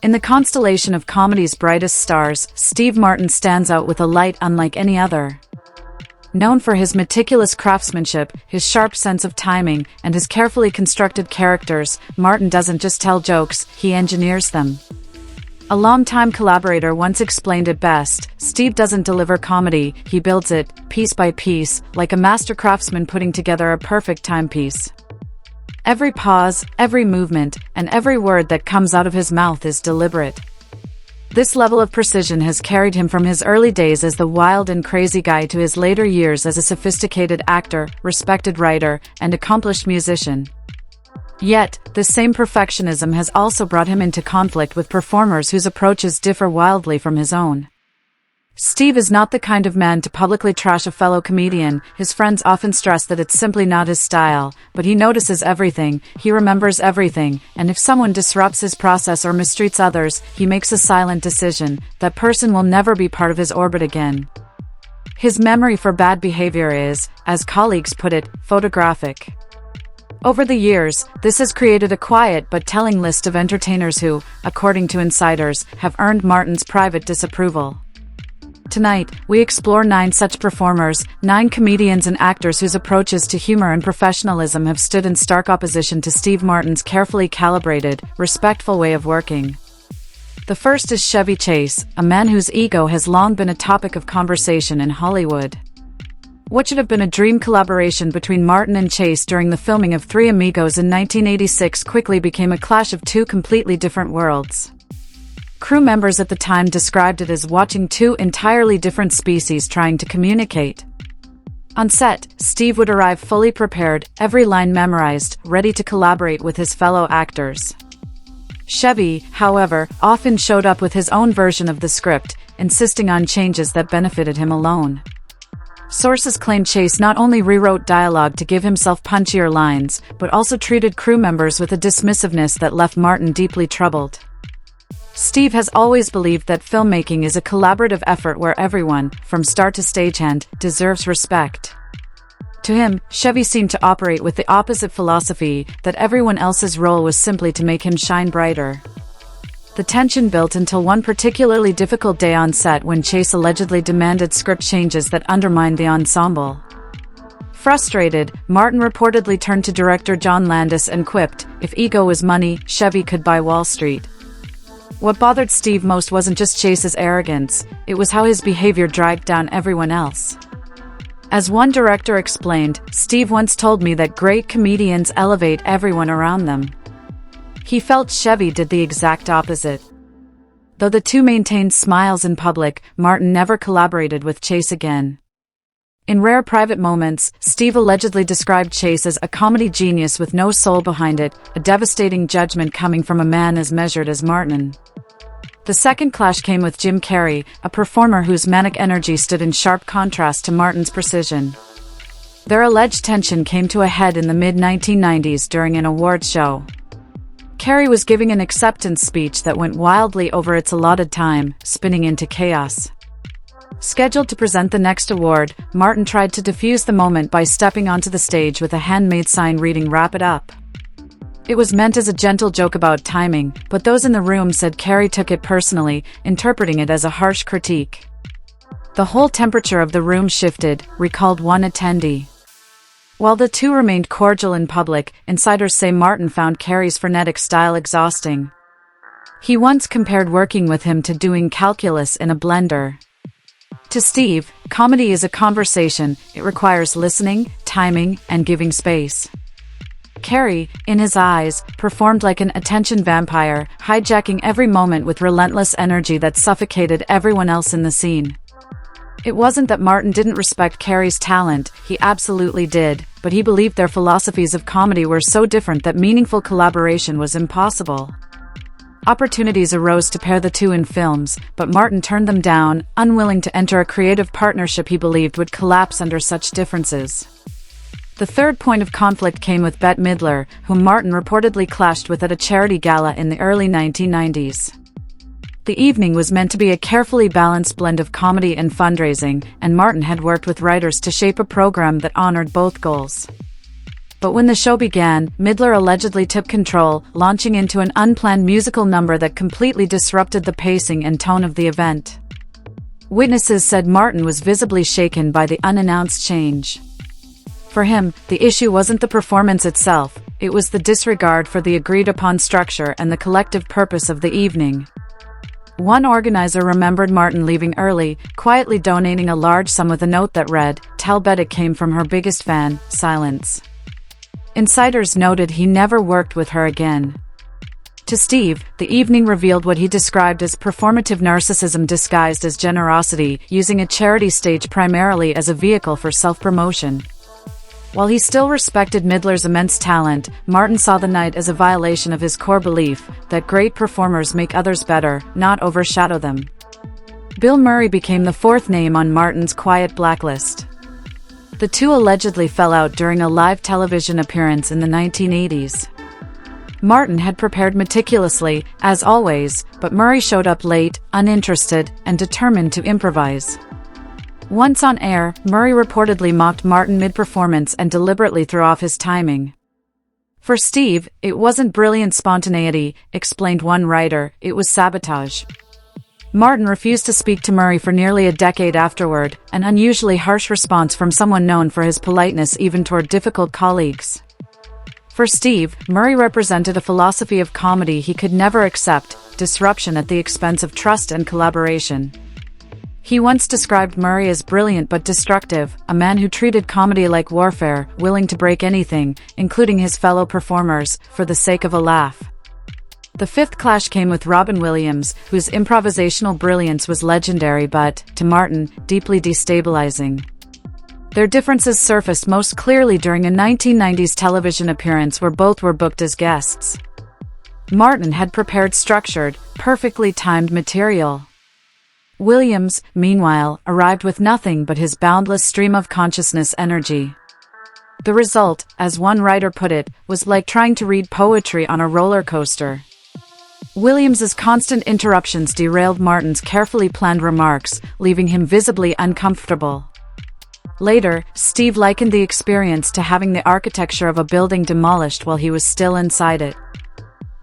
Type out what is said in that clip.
In the constellation of comedy's brightest stars, Steve Martin stands out with a light unlike any other. Known for his meticulous craftsmanship, his sharp sense of timing, and his carefully constructed characters, Martin doesn't just tell jokes, he engineers them. A longtime collaborator once explained it best: Steve doesn't deliver comedy, he builds it, piece by piece, like a master craftsman putting together a perfect timepiece. Every pause, every movement, and every word that comes out of his mouth is deliberate. This level of precision has carried him from his early days as the wild and crazy guy to his later years as a sophisticated actor, respected writer, and accomplished musician. Yet, this same perfectionism has also brought him into conflict with performers whose approaches differ wildly from his own. Steve is not the kind of man to publicly trash a fellow comedian. His friends often stress that it's simply not his style, but he notices everything, he remembers everything, and if someone disrupts his process or mistreats others, he makes a silent decision: that person will never be part of his orbit again. His memory for bad behavior is, as colleagues put it, photographic. Over the years, this has created a quiet but telling list of entertainers who, according to insiders, have earned Martin's private disapproval. Tonight, we explore 9 such performers, 9 comedians and actors whose approaches to humor and professionalism have stood in stark opposition to Steve Martin's carefully calibrated, respectful way of working. The first is Chevy Chase, a man whose ego has long been a topic of conversation in Hollywood. What should have been a dream collaboration between Martin and Chase during the filming of Three Amigos in 1986 quickly became a clash of 2 completely different worlds. Crew members at the time described it as watching 2 entirely different species trying to communicate. On set, Steve would arrive fully prepared, every line memorized, ready to collaborate with his fellow actors. Chevy, however, often showed up with his own version of the script, insisting on changes that benefited him alone. Sources claim Chase not only rewrote dialogue to give himself punchier lines, but also treated crew members with a dismissiveness that left Martin deeply troubled. Steve has always believed that filmmaking is a collaborative effort where everyone, from star to stagehand, deserves respect. To him, Chevy seemed to operate with the opposite philosophy, that everyone else's role was simply to make him shine brighter. The tension built until one particularly difficult day on set when Chase allegedly demanded script changes that undermined the ensemble. Frustrated, Martin reportedly turned to director John Landis and quipped, "If ego was money, Chevy could buy Wall Street." What bothered Steve most wasn't just Chase's arrogance, it was how his behavior dragged down everyone else. As one director explained, "Steve once told me that great comedians elevate everyone around them." He felt Chevy did the exact opposite. Though the 2 maintained smiles in public, Martin never collaborated with Chase again. In rare private moments, Steve allegedly described Chase as a comedy genius with no soul behind it, a devastating judgment coming from a man as measured as Martin. The second clash came with Jim Carrey, a performer whose manic energy stood in sharp contrast to Martin's precision. Their alleged tension came to a head in the mid-1990s during an awards show. Carrey was giving an acceptance speech that went wildly over its allotted time, spinning into chaos. Scheduled to present the next award, Martin tried to defuse the moment by stepping onto the stage with a handmade sign reading "Wrap it up." It was meant as a gentle joke about timing, but those in the room said Carrey took it personally, interpreting it as a harsh critique. "The whole temperature of the room shifted," recalled one attendee. While the 2 remained cordial in public, insiders say Martin found Carrey's frenetic style exhausting. He once compared working with him to doing calculus in a blender. To Steve, comedy is a conversation. It requires listening, timing, and giving space. Carrey, in his eyes, performed like an attention vampire, hijacking every moment with relentless energy that suffocated everyone else in the scene. It wasn't that Martin didn't respect Carrey's talent, he absolutely did, but he believed their philosophies of comedy were so different that meaningful collaboration was impossible. Opportunities arose to pair the 2 in films, but Martin turned them down, unwilling to enter a creative partnership he believed would collapse under such differences. The third point of conflict came with Bette Midler, whom Martin reportedly clashed with at a charity gala in the early 1990s. The evening was meant to be a carefully balanced blend of comedy and fundraising, and Martin had worked with writers to shape a program that honored both goals. But when the show began, Midler allegedly took control, launching into an unplanned musical number that completely disrupted the pacing and tone of the event. Witnesses said Martin was visibly shaken by the unannounced change. For him, the issue wasn't the performance itself, it was the disregard for the agreed-upon structure and the collective purpose of the evening. One organizer remembered Martin leaving early, quietly donating a large sum with a note that read, "Tell Bet it came from her biggest fan, Silence." Insiders noted he never worked with her again. To Steve, the evening revealed what he described as performative narcissism disguised as generosity, using a charity stage primarily as a vehicle for self-promotion. While he still respected Midler's immense talent, Martin saw the night as a violation of his core belief that great performers make others better, not overshadow them. Bill Murray became the fourth name on Martin's quiet blacklist. The two allegedly fell out during a live television appearance in the 1980s. Martin had prepared meticulously, as always, but Murray showed up late, uninterested, and determined to improvise. Once on air, Murray reportedly mocked Martin mid-performance and deliberately threw off his timing. For Steve, it wasn't brilliant spontaneity, explained one writer, it was sabotage. Martin refused to speak to Murray for nearly a decade afterward, an unusually harsh response from someone known for his politeness even toward difficult colleagues. For Steve, Murray represented a philosophy of comedy he could never accept, disruption at the expense of trust and collaboration. He once described Murray as brilliant but destructive, a man who treated comedy like warfare, willing to break anything, including his fellow performers, for the sake of a laugh. The fifth clash came with Robin Williams, whose improvisational brilliance was legendary but, to Martin, deeply destabilizing. Their differences surfaced most clearly during a 1990s television appearance where both were booked as guests. Martin had prepared structured, perfectly timed material. Williams, meanwhile, arrived with nothing but his boundless stream of consciousness energy. The result, as one writer put it, was like trying to read poetry on a roller coaster. Williams's constant interruptions derailed Martin's carefully planned remarks, leaving him visibly uncomfortable. Later, Steve likened the experience to having the architecture of a building demolished while he was still inside it.